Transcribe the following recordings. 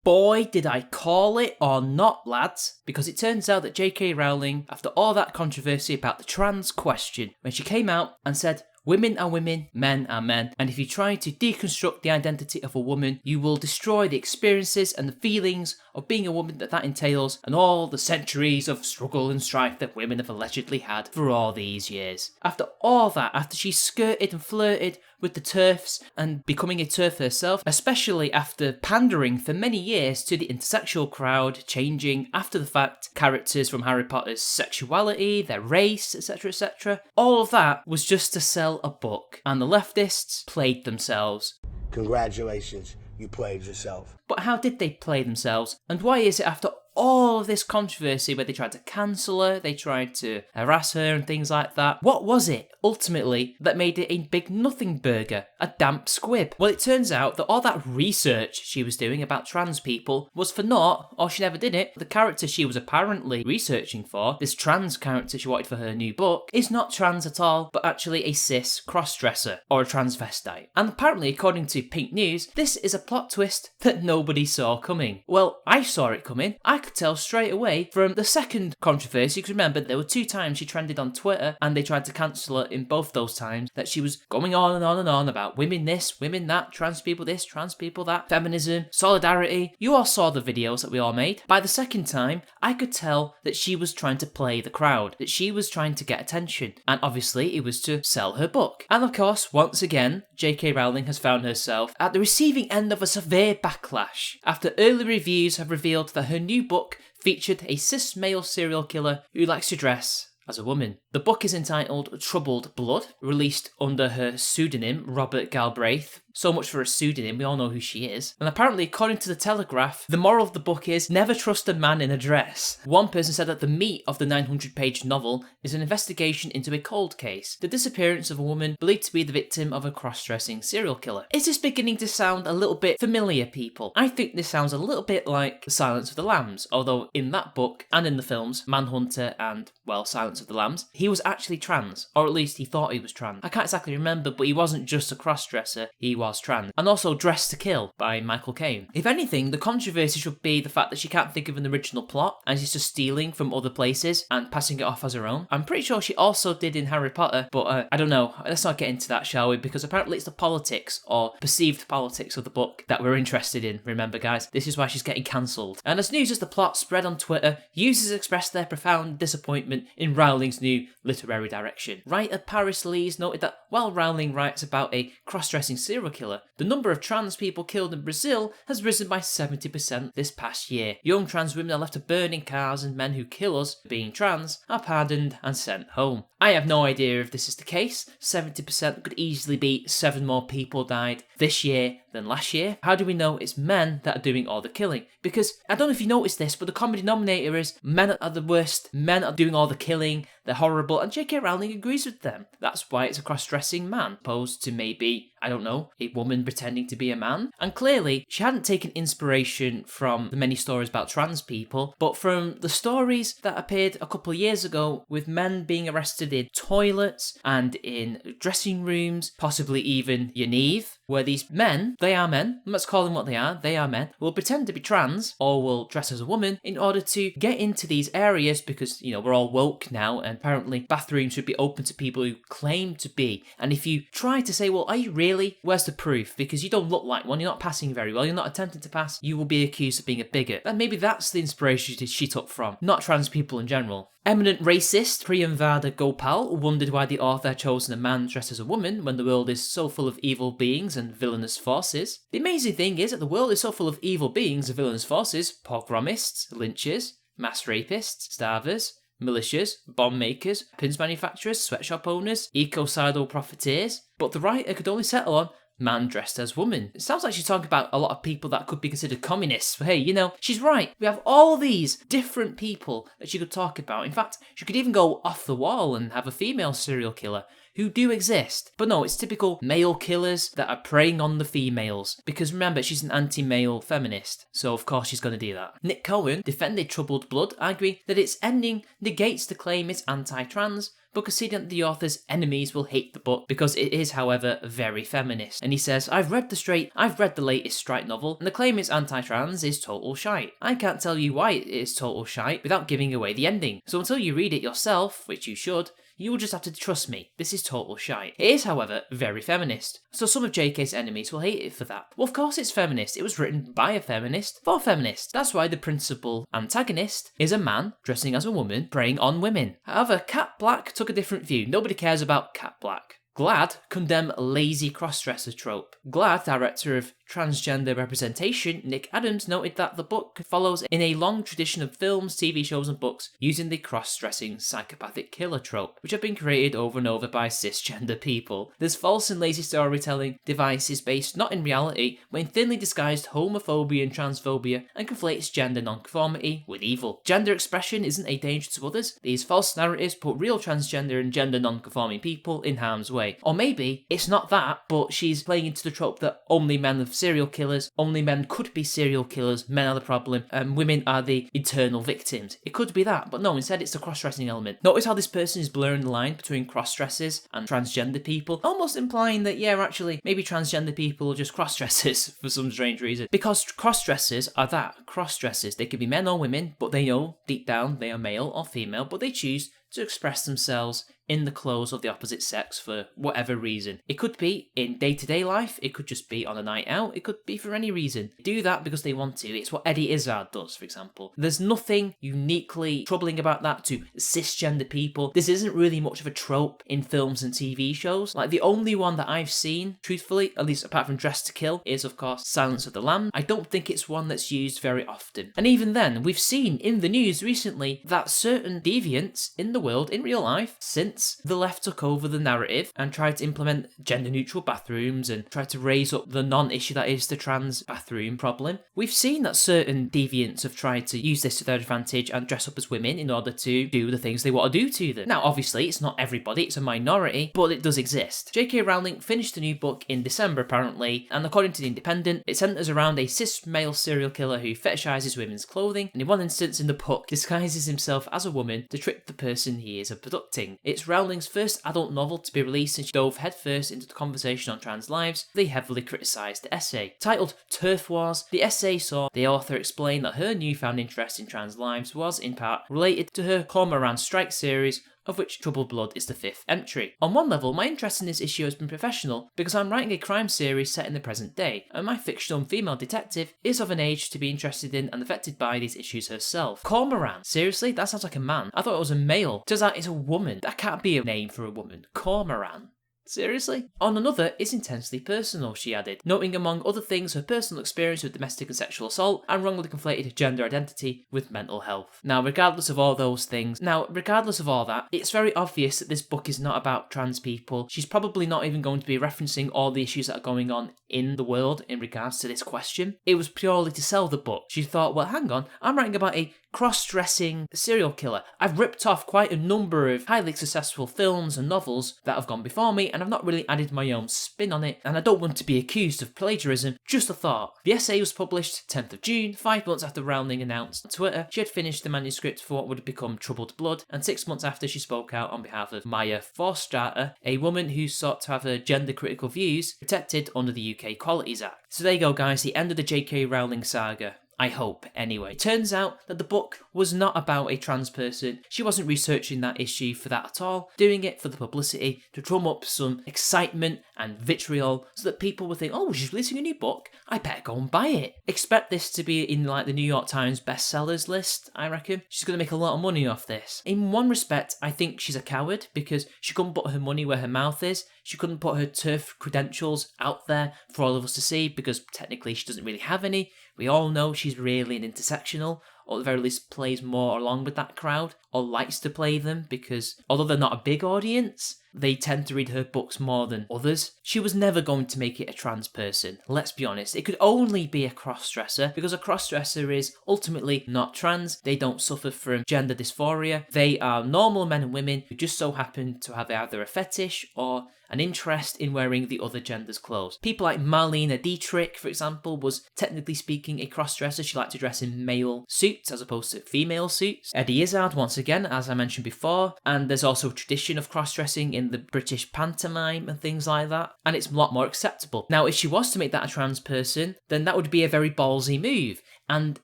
Boy, did I call it or not, lads, because it turns out that J.K. Rowling, after all that controversy about the trans question, when she came out and said, women are women, men are men, and if you try to deconstruct the identity of a woman, you will destroy the experiences and the feelings of being a woman that entails, and all the centuries of struggle and strife that women have allegedly had for all these years. After all that, after she skirted and flirted with the TERFs and becoming a TERF herself, especially after pandering for many years to the intersexual crowd, changing after the fact characters from Harry Potter's sexuality, their race, etc, etc. All of that was just to sell a book, and the leftists played themselves. Congratulations, you played yourself. But how did they play themselves? And why is it after all of this controversy where they tried to cancel her, they tried to harass her and things like that, what was it, ultimately, that made it a big nothing burger? A damp squib? Well, it turns out that all that research she was doing about trans people was for naught, or she never did it. The character she was apparently researching for, this trans character she wanted for her new book, is not trans at all, but actually a cis cross-dresser, or a transvestite. And apparently, according to Pink News, this is a plot twist that nobody saw coming. Well, I saw it coming. I could tell straight away from the second controversy, because remember, there were 2 times she trended on Twitter, and they tried to cancel her in both those times, that she was going on and on and on about women this, women that, trans people this, trans people that, feminism, solidarity. You all saw the videos that we all made. By the second time, I could tell that she was trying to play the crowd, that she was trying to get attention, and obviously it was to sell her book. And of course, once again, J.K. Rowling has found herself at the receiving end of a severe backlash, after early reviews have revealed that her new book featured a cis male serial killer who likes to dress as a woman. The book is entitled Troubled Blood, released under her pseudonym Robert Galbraith. So much for a pseudonym, we all know who she is. And apparently, according to the Telegraph, the moral of the book is never trust a man in a dress. One person said that the meat of the 900-page novel is an investigation into a cold case, the disappearance of a woman believed to be the victim of a cross-dressing serial killer. Is this beginning to sound a little bit familiar, people? I think this sounds a little bit like The Silence of the Lambs, although in that book, and in the films, Manhunter and, well, Silence of the Lambs, he was actually trans, or at least he thought he was trans. I can't exactly remember, but he wasn't just a cross-dresser, he was trans. And also Dress to Kill by Michael Caine. If anything, the controversy should be the fact that she can't think of an original plot, and she's just stealing from other places and passing it off as her own. I'm pretty sure she also did in Harry Potter, but I don't know, let's not get into that, shall we? Because apparently it's the politics, or perceived politics of the book that we're interested in, remember guys? This is why she's getting cancelled. And as news as the plot spread on Twitter, users expressed their profound disappointment in Rowling's new literary direction. Writer Paris Lees noted that while Rowling writes about a cross-dressing serial killer, the number of trans people killed in Brazil has risen by 70% this past year. Young trans women are left to burn in cars, and men who kill us, being trans, are pardoned and sent home. I have no idea if this is the case. 70% could easily be 7 more people died this year than last year. How do we know it's men that are doing all the killing? Because, I don't know if you noticed this, but the common denominator is men are the worst, men are doing all the killing, they're horrible, and J.K. Rowling agrees with them. That's why it's a cross-dressing man, opposed to maybe, I don't know, a woman pretending to be a man. And clearly, she hadn't taken inspiration from the many stories about trans people, but from the stories that appeared a couple of years ago with men being arrested in toilets and in dressing rooms, possibly even Yaniv, where these men, they are men, let's call them what they are men, will pretend to be trans or will dress as a woman in order to get into these areas because, you know, we're all woke now and apparently bathrooms should be open to people who claim to be. And if you try to say, well, are you really? Where's the proof? Because you don't look like one, you're not passing very well, you're not attempting to pass, you will be accused of being a bigot. And maybe that's the inspiration she took from, not trans people in general. Eminent racist Priyamvada Gopal wondered why the author had chosen a man dressed as a woman when the world is so full of evil beings and villainous forces. The amazing thing is that the world is so full of evil beings and villainous forces, pogromists, lynchers, mass rapists, starvers, militias, bomb makers, weapons manufacturers, sweatshop owners, ecocidal profiteers, but the writer could only settle on man dressed as woman. It sounds like she's talking about a lot of people that could be considered communists. But hey, you know, she's right. We have all these different people that she could talk about. In fact, she could even go off the wall and have a female serial killer who do exist. But no, it's typical male killers that are preying on the females. Because remember, she's an anti-male feminist. So of course she's going to do that. Nick Cohen defended Troubled Blood, arguing that its ending negates the claim it's anti-trans, but conceding that the author's enemies will hate the book because it is, however, very feminist. And he says, I've read the latest straight novel, and the claim it's anti-trans is total shite. I can't tell you why it is total shite without giving away the ending. So until you read it yourself, which you should, you will just have to trust me, this is total shite. It is, however, very feminist. So some of JK's enemies will hate it for that. Well, of course it's feminist. It was written by a feminist for feminists. That's why the principal antagonist is a man dressing as a woman preying on women. However, Cat Black took a different view. Nobody cares about Cat Black. GLAAD condemn lazy crossdresser trope. GLAAD, director of transgender representation, Nick Adams, noted that the book follows in a long tradition of films, TV shows and books using the cross-dressing psychopathic killer trope, which have been created over and over by cisgender people. This false and lazy storytelling device is based not in reality, but in thinly disguised homophobia and transphobia, and conflates gender nonconformity with evil. Gender expression isn't a danger to others. These false narratives put real transgender and gender nonconforming people in harm's way. Or maybe it's not that, but she's playing into the trope that only men are serial killers, only men could be serial killers, men are the problem, and women are the eternal victims. It could be that, but no, instead it's the cross-dressing element. Notice how this person is blurring the line between cross-dressers and transgender people, almost implying that, yeah, actually, maybe transgender people are just cross-dressers for some strange reason. Because cross-dressers are that, cross-dressers. They could be men or women, but they know deep down they are male or female, but they choose to express themselves in the clothes of the opposite sex for whatever reason. It could be in day-to-day life, it could just be on a night out, it could be for any reason. They do that because they want to. It's what Eddie Izzard does, for example. There's nothing uniquely troubling about that to cisgender people. This isn't really much of a trope in films and TV shows. Like, the only one that I've seen, truthfully, at least apart from Dressed to Kill, is of course Silence of the Lambs. I don't think it's one that's used very often. And even then, we've seen in the news recently that certain deviants in the world, in real life, since the left took over the narrative and tried to implement gender-neutral bathrooms and tried to raise up the non-issue that is the trans bathroom problem, we've seen that certain deviants have tried to use this to their advantage and dress up as women in order to do the things they want to do to them. Now, obviously, it's not everybody, it's a minority, but it does exist. J.K. Rowling finished a new book in December, apparently, and according to The Independent, it centres around a cis male serial killer who fetishises women's clothing, and in one instance in the book, disguises himself as a woman to trick the person he is abducting. It's Rowling's first adult novel to be released, and she dove headfirst into the conversation on trans lives. They heavily criticised the essay. Titled Turf Wars, the essay saw the author explain that her newfound interest in trans lives was, in part, related to her Cormoran Strike series, of which Troubled Blood is the 5th entry. On one level, my interest in this issue has been professional because I'm writing a crime series set in the present day, and my fictional female detective is of an age to be interested in and affected by these issues herself. Cormoran? Seriously? That sounds like a man. I thought it was a male. Turns out it's a woman. That can't be a name for a woman. Cormoran. Seriously? On another, it's intensely personal, she added, noting among other things her personal experience with domestic and sexual assault and wrongly conflated gender identity with mental health. Now, regardless of all that, it's very obvious that this book is not about trans people. She's probably not even going to be referencing all the issues that are going on in the world in regards to this question. It was purely to sell the book. She thought, well, hang on, I'm writing about a cross-dressing serial killer. I've ripped off quite a number of highly successful films and novels that have gone before me, and I've not really added my own spin on it, and I don't want to be accused of plagiarism. Just a thought. The essay was published 10th of June, 5 months after Rowling announced on Twitter she had finished the manuscript for what would become Troubled Blood, and 6 months after she spoke out on behalf of Maya Forstrater, a woman who sought to have her gender-critical views protected under the UK Equalities Act. So there you go, guys, the end of the J.K. Rowling saga. I hope, anyway. Turns out that the book was not about a trans person. She wasn't researching that issue for that at all, doing it for the publicity, to drum up some excitement and vitriol so that people would think, oh, she's releasing a new book, I better go and buy it. Expect this to be in like the New York Times bestsellers list, I reckon. She's going to make a lot of money off this. In one respect, I think she's a coward because she couldn't put her money where her mouth is. She couldn't put her turf credentials out there for all of us to see because technically she doesn't really have any. We all know she's really an intersectional, or at the very least plays more along with that crowd, or likes to play them because although they're not a big audience, they tend to read her books more than others. She was never going to make it a trans person, let's be honest. It could only be a cross-dresser because a cross-dresser is ultimately not trans. They don't suffer from gender dysphoria. They are normal men and women who just so happen to have either a fetish or an interest in wearing the other gender's clothes. People like Marlene Dietrich, for example, was technically speaking a cross-dresser. She liked to dress in male suits. suits as opposed to female suits. Eddie Izzard, once again, as I mentioned before, and there's also a tradition of cross-dressing in the British pantomime and things like that, and it's a lot more acceptable. Now, if she was to make that a trans person, then that would be a very ballsy move. And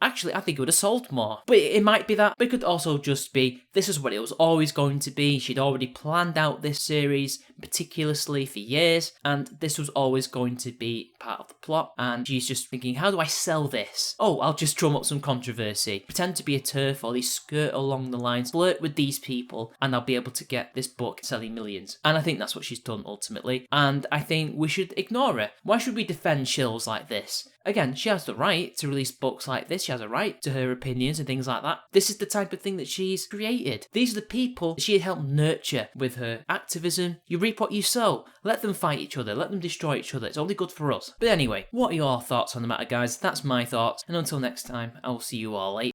actually, I think it would have sold more. But it might be that. But it could also just be, this is what it was always going to be. She'd already planned out this series meticulously for years. And this was always going to be part of the plot. And she's just thinking, how do I sell this? Oh, I'll just drum up some controversy. Pretend to be a TERF or they skirt along the lines. Flirt with these people. And I'll be able to get this book selling millions. And I think that's what she's done ultimately. And I think we should ignore her. Why should we defend shills like this? Again, she has the right to release books like this. She has a right to her opinions and things like that. This is the type of thing that she's created. These are the people she helped nurture with her activism. You reap what you sow. Let them fight each other. Let them destroy each other. It's only good for us. But anyway, what are your thoughts on the matter, guys? That's my thoughts. And until next time, I will see you all later.